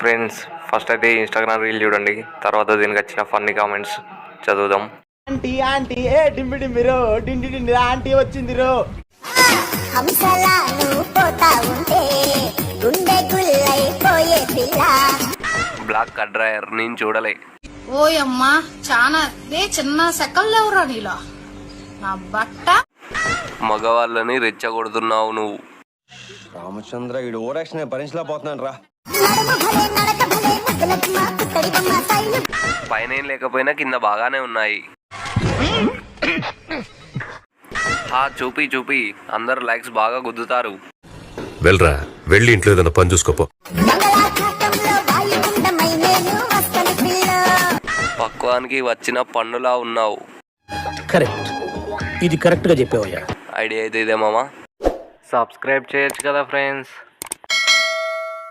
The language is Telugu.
ఫ్రెండ్స్, ఫస్ట్ అయితే ఇన్స్టాగ్రామ్ రీల్ చూడండి, తర్వాత దీనికి వచ్చిన ఫన్నీ కామెంట్స్ చదువుదాం. ఆంటీ ఆంటీ ఏ డింబి డింబిరో డిండి డిండి ఆంటీ వచ్చిందిరో. హంసలా నువ్వు పోతా ఉంటే గుండె గుల్లైపోయే పిల్ల. బ్లాక్ కట్ డ్రైయర్ నేను చూడలే. ఓయమ్మా చానా చిన్న సెకల్లేవురా నీలో నా బట్ట. మగవాళ్ళని రెచ్చగొడుతున్నావు నువ్వు. రామచంద్ర ఈడు ఓరాక్షన్ భరించలేకపోతున్నాను రా. పైన ఏం లేకపోయినా కింద బాగానే ఉన్నాయి. చూపి చూపి అందరు లైక్స్ బాగా గుద్దుతారు. వెళ్ళరా, వెళ్ళి ఇంట్లో ఏదైనా పని చూసుకోపో. పక్వానికి వచ్చిన పన్నులా ఉన్నావు. కరెక్ట్, ఇది కరెక్ట్ గా చెప్పావయ్యా. ఐడియా అయితే ఇదే మామా. సబ్స్క్రైబ్ చేయొచ్చు కదా ఫ్రెండ్స్.